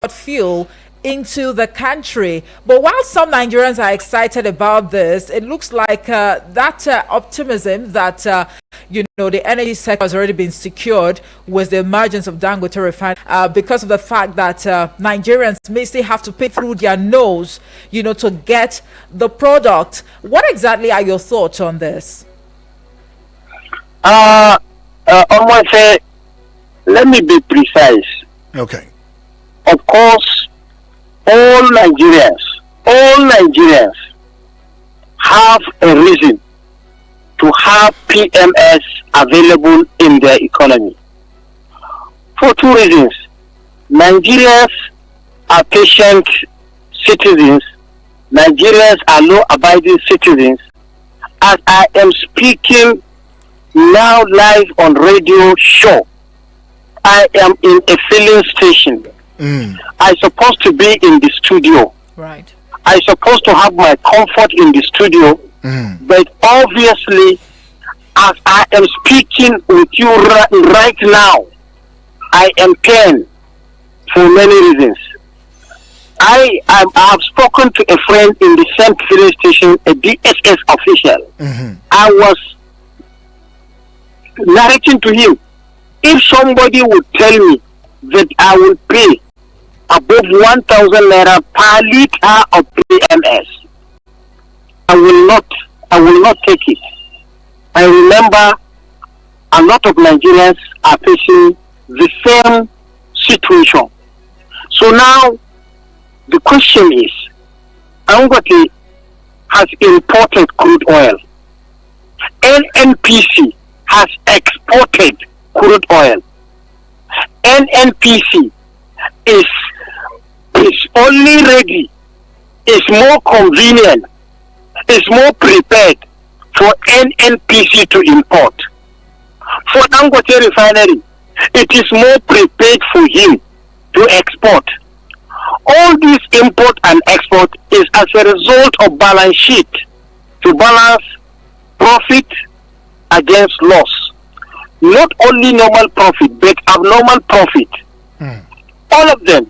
fuel into the country. But while some Nigerians are excited about this, it looks like that optimism that the energy sector has already been secured with the emergence of Dangote Refinery, because of the fact that Nigerians may still have to pay through their nose, to get the product. What exactly are your thoughts on this? Almost say, let me be precise. Okay. Of course, all Nigerians have a reason to have PMS available in their economy. For two reasons. Nigerians are patient citizens. Nigerians are law-abiding citizens. As I am speaking now live on radio show, I am in a filling station. I'm supposed to be in the studio. Right. I'm supposed to have my comfort in the studio. But obviously, as I am speaking with you right now, I am pained for many reasons. I have spoken to a friend in the same filling station, a DSS official. I was narrating to him, if somebody would tell me that I will pay above 1,000 naira per liter of PMS, I will not take it. I remember a lot of Nigerians are facing the same situation. So now the question is, Dangote has imported crude oil. NNPC has exported crude oil. NNPC is only ready, is more convenient, is more prepared for NNPC to import. For Dangote Refinery, it is more prepared for him to export. All this import and export is as a result of balance sheet, to balance profit against loss. Not only normal profit, but abnormal profit. All of them,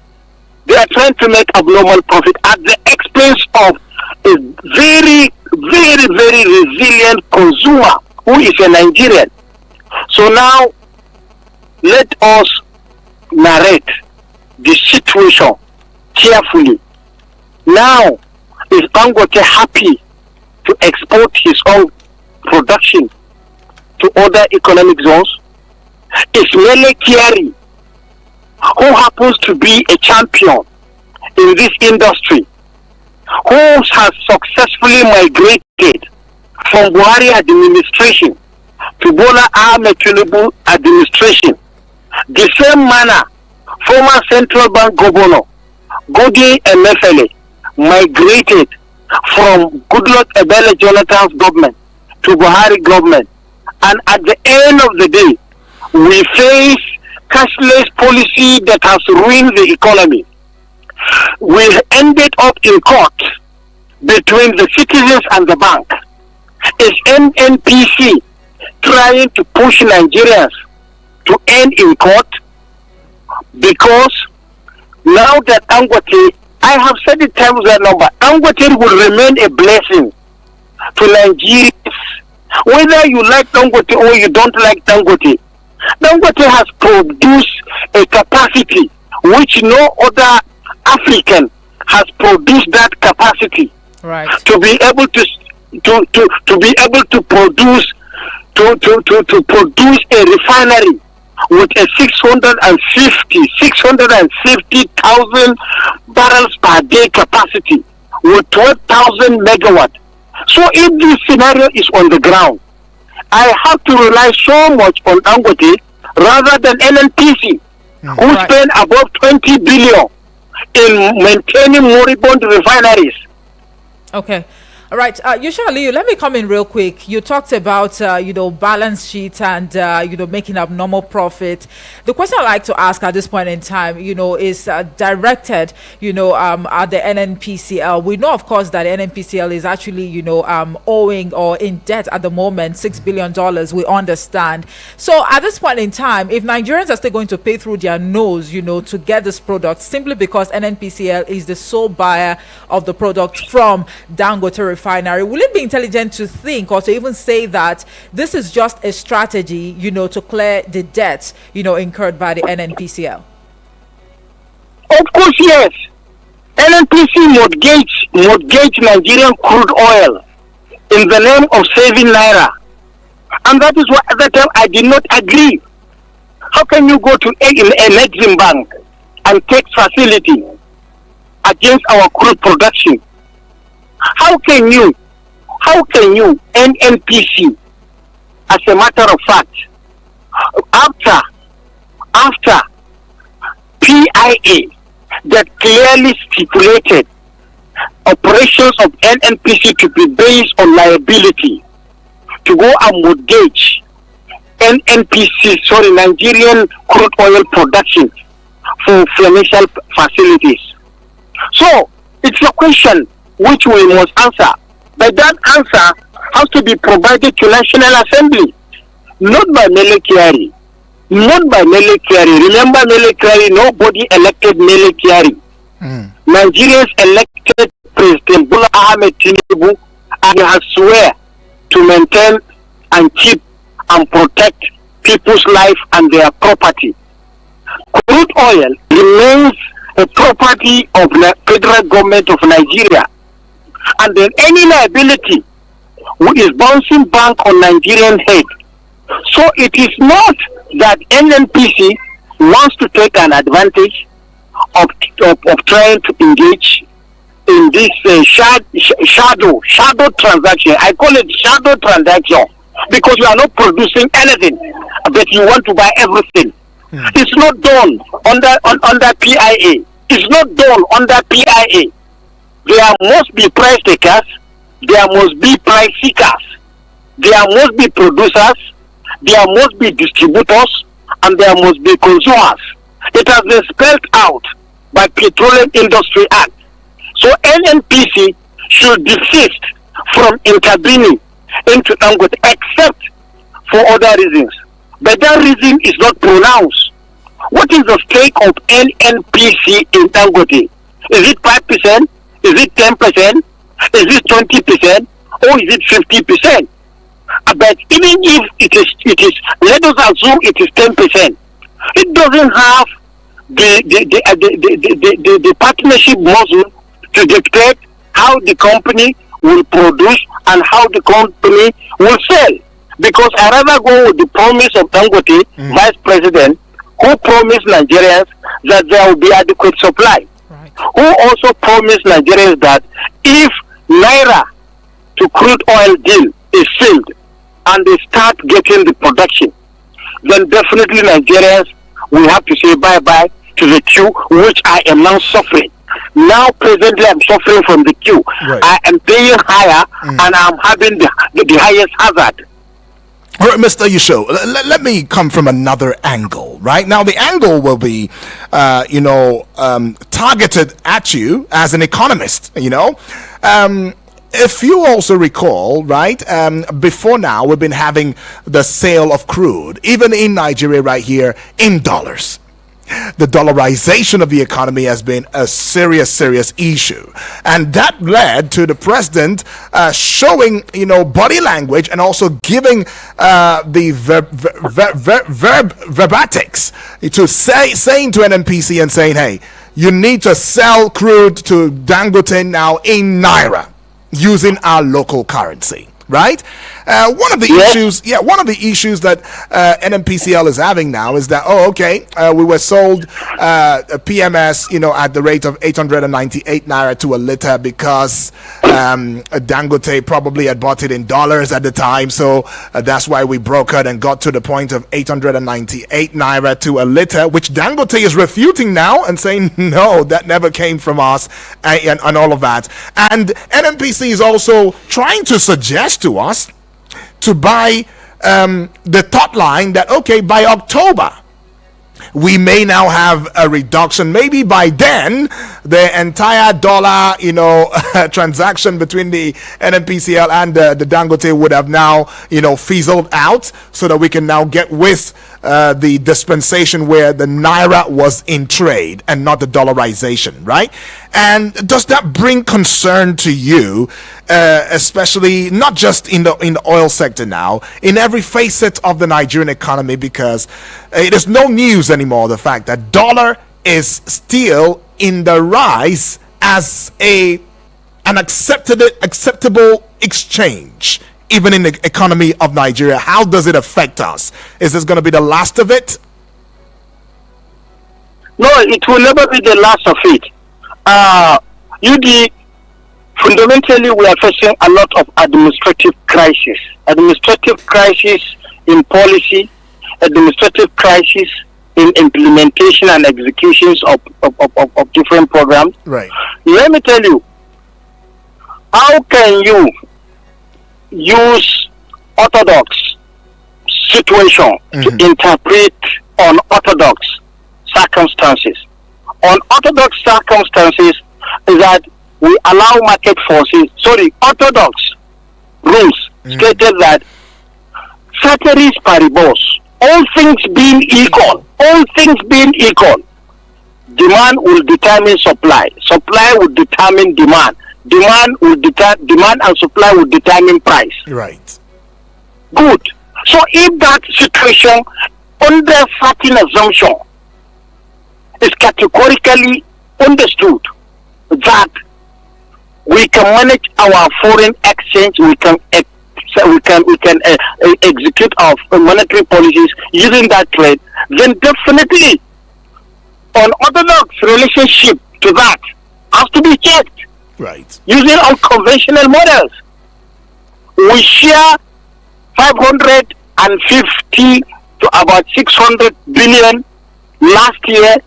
they are trying to make abnormal profit at the expense of a very, very, very resilient consumer who is a Nigerian. So now, let us narrate the situation carefully. Now, is Dangote happy to export his own production to other economic zones? Is Mele Kyari, who happens to be a champion in this industry, who has successfully migrated from Buhari administration to Bola Ahmed Tinubu administration, the same manner former central bank governor Godi Emefiele migrated from Goodluck Ebele Jonathan's government to Buhari government, and at the end of the day, we face cashless policy that has ruined the economy. We ended up in court between the citizens and the bank. Is NNPC trying to push Nigerians to end in court? Because now that Dangote, I have said it times that number, Dangote will remain a blessing to Nigerians. Whether you like Dangote or you don't like Dangote, Dangote has produced a capacity which no other African has produced that capacity. Right. To be able to be able to produce to produce a refinery with a 650,000 barrels per day capacity with 12,000 megawatt. So if this scenario is on the ground, I have to rely so much on Dangote rather than NNPC, who spend above 20 billion in maintaining moribund refineries. Okay. All right, usually, let me come in real quick. You talked about, balance sheet and, making abnormal profit. The question I like to ask at this point in time, is directed, at the NNPCL. We know, of course, that NNPCL is actually, owing or in debt at the moment, $6 billion. We understand. So at this point in time, if Nigerians are still going to pay through their nose, to get this product simply because NNPCL is the sole buyer of the product from Dangote Refinery, will it be intelligent to think or to even say that this is just a strategy, to clear the debts, incurred by the NNPCL? Of course, yes. NNPC mortgage Nigerian crude oil in the name of saving naira, and that is why at that time I did not agree. How can you go to an Exim Bank and take facility against our crude production? How can you, NNPC, as a matter of fact, after PIA that clearly stipulated operations of NNPC to be based on liability, to go and mortgage Nigerian crude oil production for financial facilities? So, it's a question which we must answer. But that answer has to be provided to National Assembly, not by Mele Kyari. Not by Mele Kyari. Remember Mele Kyari, nobody elected Mele Kyari. Nigerians elected President Bola Ahmed Tinubu, and he has swear to maintain and keep and protect people's life and their property. Crude oil remains a property of the federal government of Nigeria. And then any liability is bouncing back on Nigerian head. So it is not that NNPC wants to take an advantage of trying to engage in this shadow transaction. I call it shadow transaction because you are not producing anything, but you want to buy everything. It's not done under PIA. It's not done under PIA. There must be price takers, there must be price seekers, there must be producers, there must be distributors, and there must be consumers. It has been spelled out by Petroleum Industry Act. So NNPC should desist from intervening into Dangote except for other reasons. But that reason is not pronounced. What is the stake of NNPC in Dangote? Is it 5%? Is it 10%? Is it 20%? Or is it 50%? But even if it is, let us assume it is 10%. It doesn't have the partnership muscle to dictate how the company will produce and how the company will sell. Because I rather go with the promise of Dangote, Vice President, who promised Nigerians that there will be adequate supply. Who also promised Nigerians that if Naira to crude oil deal is sealed and they start getting the production, then definitely Nigerians will have to say bye-bye to the queue, which I am now suffering. Now, presently, I'm suffering from the queue. Right. I am paying higher and I'm having the highest hazard. All right, Mr. Yusho, let me come from another angle, right? Now, the angle will be, targeted at you as an economist, If you also recall, right, before now, we've been having the sale of crude, even in Nigeria right here, in dollars. The dollarization of the economy has been a serious issue, and that led to the president showing, body language and also giving the verbatics to saying to NNPC and saying, hey, you need to sell crude to Dangote now in naira using our local currency. Right? One of the issues that NNPCL is having now is that we were sold PMS, at the rate of 898 naira to a liter because Dangote probably had bought it in dollars at the time, so that's why we brokered and got to the point of 898 naira to a liter, which Dangote is refuting now and saying no, that never came from us, and all of that. And NNPC is also trying to suggest to us to buy the top line that by October we may now have a reduction. Maybe by then the entire dollar transaction between the NNPCL and the Dangote would have now fizzled out, so that we can now get with the dispensation where the naira was in trade and not the dollarization, right? And does that bring concern to you, especially not just in the oil sector now, in every facet of the Nigerian economy? Because it is no news anymore, the fact that dollar is still in the rise as an acceptable exchange, even in the economy of Nigeria. How does it affect us? Is this going to be the last of it? No, it will never be the last of it. Fundamentally, we are facing a lot of administrative crisis in policy, administrative crisis in implementation and executions of different programs. Right. Let me tell you, how can you use orthodox situation to interpret unorthodox circumstances? Unorthodox circumstances is that we allow market forces, orthodox rules stated that ceteris paribus, all things being equal, demand will determine supply will determine demand and supply will determine price. Right. Good. So if that situation under certain assumption is categorically understood that we can manage our foreign exchange, we can execute our monetary policies using that trade, then definitely an orthodox relationship to that has to be checked. Right. Using unconventional models. We share 550 to about 600 billion last year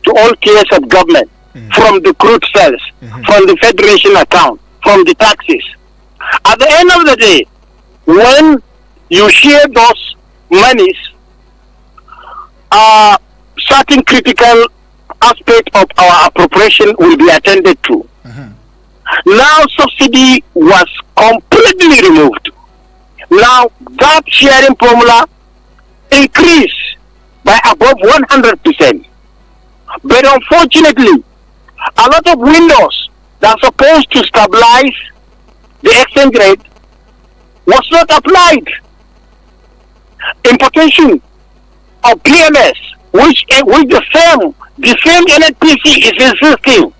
to all tiers of government, from the crude sales, from the federation account, from the taxes. At the end of the day, when you share those monies, certain critical aspect of our appropriation will be attended to. Now subsidy was completely removed. Now that sharing formula increased by above 100%. But unfortunately, a lot of windows that are supposed to stabilize the exchange rate was not applied. Importation of PMS, which the same NNPC is insisting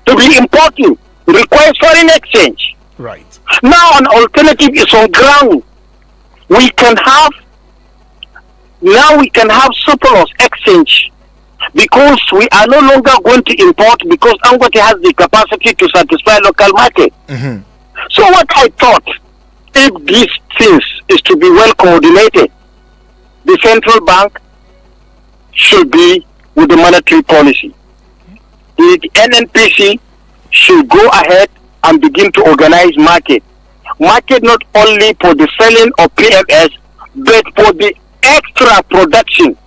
to be importing, requires foreign exchange. Right. Now an alternative is on ground. We can have surplus exchange because we are no longer going to import because Dangote has the capacity to satisfy local market. So what I thought, if these things is to be well coordinated, the central bank should be with the monetary policy. The NNPC should go ahead and begin to organize market not only for the selling of PMS, but for the extra production,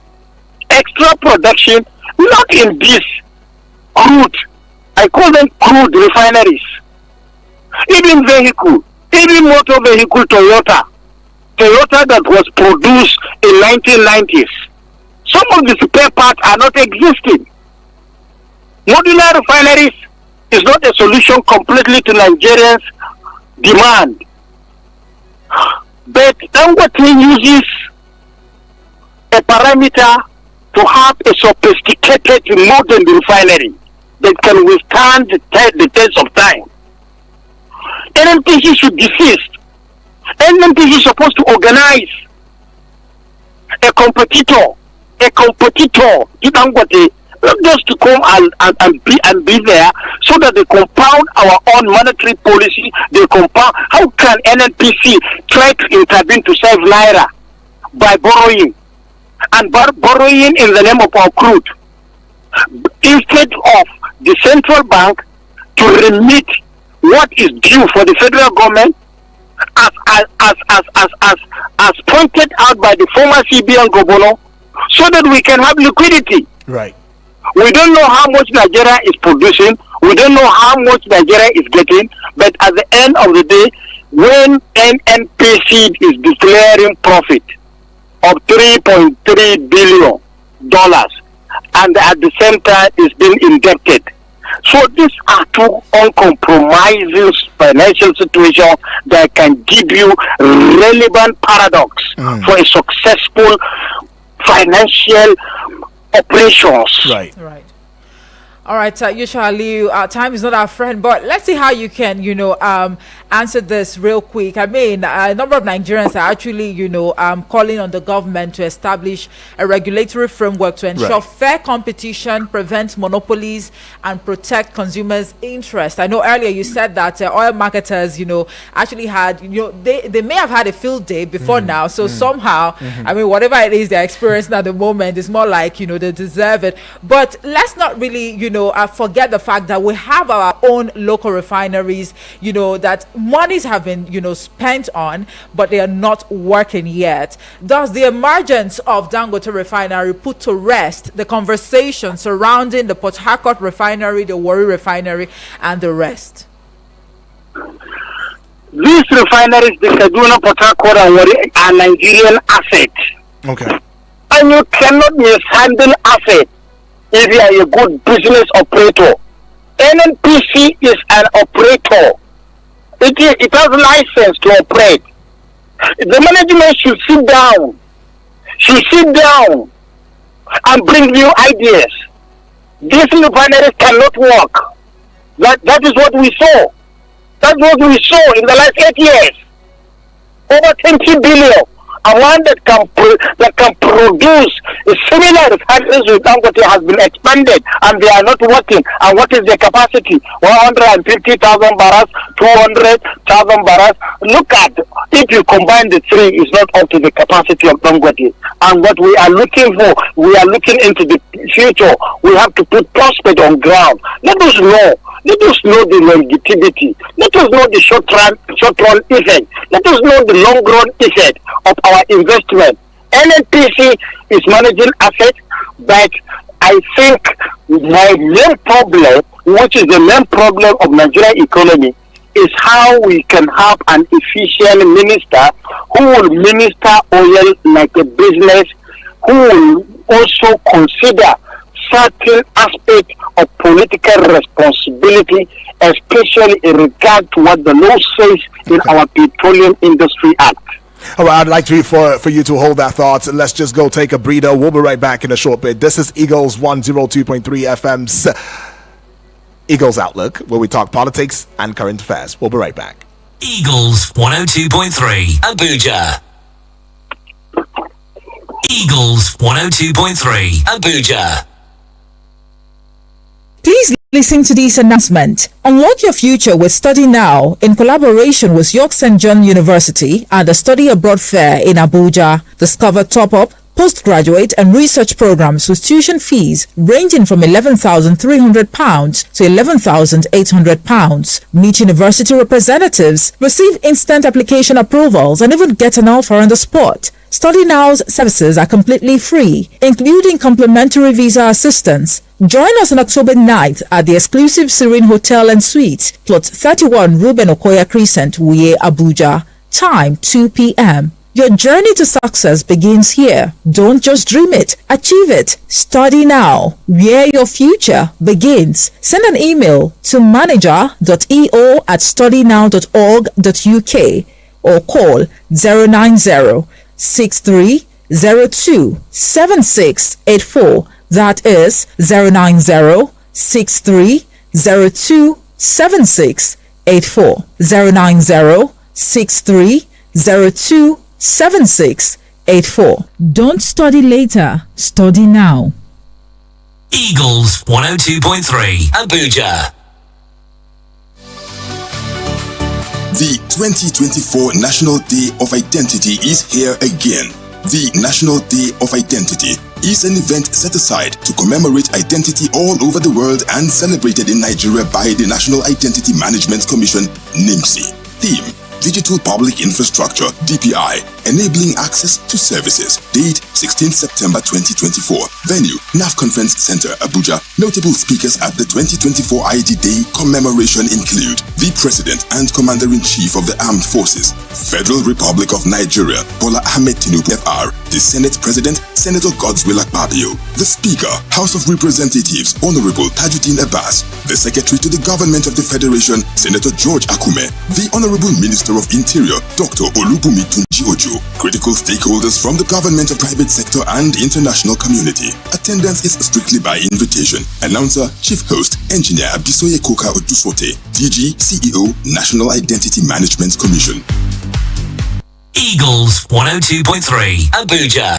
not in this crude, I call them crude refineries, even motor vehicle Toyota that was produced in 1990s. Some of the spare parts are not existing. Modular refineries is not a solution completely to Nigerians' demand. But Dangote uses a parameter to have a sophisticated modern refinery that can withstand the test of time. NNPC should desist NNPC is supposed to organize a competitor to Dangote, not just to come and be there, so that they compound our own monetary policy. They compound. How can NNPC try to intervene to save Naira by borrowing in the name of our crude, instead of the central bank to remit what is due for the federal government, as pointed out by the former CBN governor, so that we can have liquidity. Right. We don't know how much Nigeria is producing. We don't know how much Nigeria is getting. But at the end of the day, when NNPC is declaring profit of $3.3 billion, and at the same time is being indebted. So these are two uncompromising financial situations that can give you relevant paradox for a successful financial operations. Right. Right. All right, usually time is not our friend, but let's see how you can, answer this real quick. I mean, a number of Nigerians are actually, calling on the government to establish a regulatory framework to ensure fair competition, prevent monopolies, and protect consumers' interest. I know earlier you said that oil marketers, actually had, they may have had a field day before now. So somehow, I mean, whatever it is they're experiencing at the moment, it's more like, they deserve it. But let's not really, forget the fact that we have our own local refineries, that monies have been, spent on, but they are not working yet. Does the emergence of Dangote Refinery put to rest the conversation surrounding the Port Harcourt Refinery, the Warri Refinery, and the rest? These refineries, the Kaduna, Port Harcourt, and Warri, are Nigerian assets. Okay. And you cannot mishandle assets if you are a good business operator. NNPC is an operator. It has license to operate. The management should sit down and bring new ideas. These refineries cannot work. That is what we saw. That's what we saw in the last 8 years. Over 20 billion. A one that can produce a similar refineries with Dangote has been expanded, and they are not working. And what is their capacity? 150,000 barrels, 200,000 barrels. Look at, if you combine the three, it's not up to the capacity of Dangote. And what we are looking for, we are looking into the future. We have to put prospect on ground. Let us know the longevity. Let us know the short run effect. Let us know the long run effect of our investment. NNPC is managing assets, but I think my main problem, which is the main problem of Nigerian economy, is how we can have an efficient minister who will minister oil like a business, who will also consider certain aspects of political responsibility, especially in regard to what the law says in our Petroleum Industry Act. All right, I'd like for you to hold that thought. Let's just go take a breather. We'll be right back in a short bit. This is Eagles 102.3 FM's Eagles Outlook, where we talk politics and current affairs. We'll be right back. Eagles 102.3 Abuja. Eagles 102.3 Abuja. Please listen to this announcement. Unlock your future with Study Now in collaboration with York St. John University at the Study Abroad Fair in Abuja. Discover top-up, postgraduate and research programs with tuition fees ranging from £11,300 to £11,800. Meet university representatives, receive instant application approvals, and even get an offer on the spot. Study Now's services are completely free, including complimentary visa assistance. Join us on October 9th at the exclusive Serene Hotel and Suites, plot 31 Ruben Okoya Crescent, Wuye, Abuja. Time 2 p.m. Your journey to success begins here. Don't just dream it, achieve it. Study now, where your future begins. Send an email to manager.eo@studynow.org.uk or call 090-6302-7684. That is 090-6302-7684. 090-6302-7684. 027684. Don't study later, study now. Eagles 102.3 Abuja. The 2024 National Day of Identity is here again. The National Day of Identity is an event set aside to commemorate identity all over the world and celebrated in Nigeria by the National Identity Management Commission, NNPC. Theme: Digital Public Infrastructure, DPI, enabling access to services. Date: 16th September 2024. Venue: NAF Conference Center, Abuja. Notable speakers at the 2024 ID Day commemoration include the President and Commander-in-Chief of the Armed Forces, Federal Republic of Nigeria, Bola Ahmed Tinubu FR, the Senate President, Senator Godswill Akpabio, the Speaker, House of Representatives, Honorable Tajuddin Abbas, the Secretary to the Government of the Federation, Senator George Akume, the Honorable Minister of Interior, Dr. Olubumi Tunji Ojo, critical stakeholders from the government, private sector, and international community. Attendance is strictly by invitation. Announcer, Chief Host, Engineer Abisoye Koka Odusote, DG, CEO, National Identity Management Commission. Eagles 102.3 Abuja.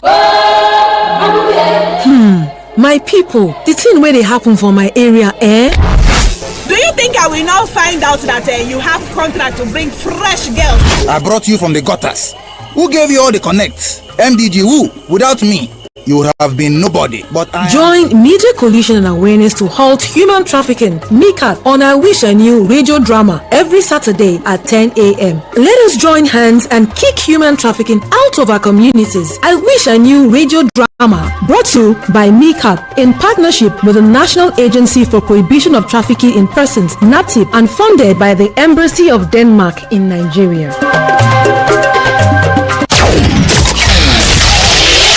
My people, the thing where they happen for my area, Do you think I will now find out that you have contract to bring fresh girls? I brought you from the gutters. Who gave you all the connects? MDG, who? Without me, you would have been nobody. But I Join Media Coalition and Awareness to Halt Human Trafficking, MICAT, on I Wish I Knew radio drama every Saturday at 10 a.m. Let us join hands and kick human trafficking out of our communities. I Wish I Knew radio drama, brought to you by MICAT in partnership with the National Agency for Prohibition of Trafficking in Persons, NAPTIP, and funded by the Embassy of Denmark in Nigeria.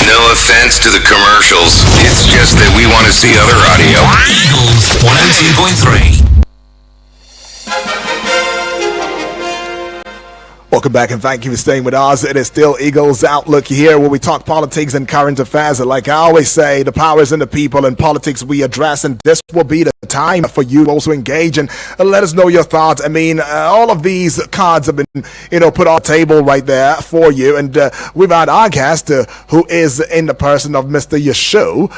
No offense to the commercials. It's just that we want to see other audio. Eagles 102.3. Welcome back and thank you for staying with us. It is still Eagles Outlook here where we talk politics and current affairs. And like I always say, the power is in the people and politics we address. And this will be the time for you to also engage and let us know your thoughts. I mean, all of these cards have been, put on the table right there for you. And we've had our guest who is in the person of Mr. Yeshu,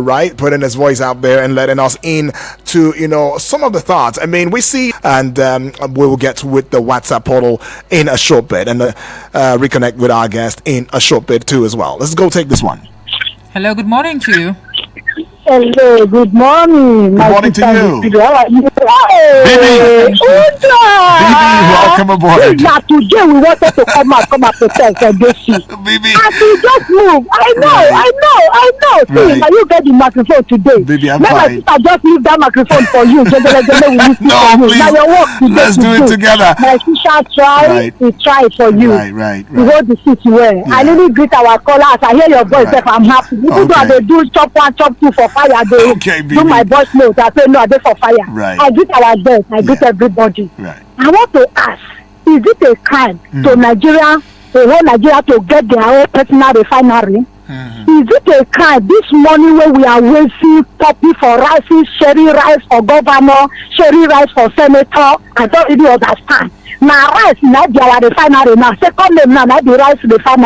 right, putting his voice out there and letting us in to, some of the thoughts. I mean, we see, and we will get with the WhatsApp portal in a short bit and reconnect with our guest in a short bit too as well. Let's go take this one. Hello, good morning to you. Hello, good morning. Good morning to you. How are you? Baby, welcome aboard. Now today we wanted to come and protect this. Baby. And we just move. I know. See, Right. now you get the microphone today. Baby, I'm Let my fine. sister just leave that microphone for you. No, please. Now your work today. Let's do it together. My sister try, Right. we try for you. Right. We hold the seat well. Yeah. I really greet our callers. I hear your voice, Right. I'm happy. Even though they do chop 1, chop 2 for fire, they Okay, do baby. my voice note. I say no, I do for fire. Right. I greet our guests. I greet everybody. Right. I want to ask, is it a crime to Nigeria, the whole Nigeria, to get their own personal refinery? Is it a crime this money where we are wasting poppy for rice, sherry rice for governor, sherry rice for senator? I don't really understand. Now rice, now they are refinery now. Second name now, the rice refinery.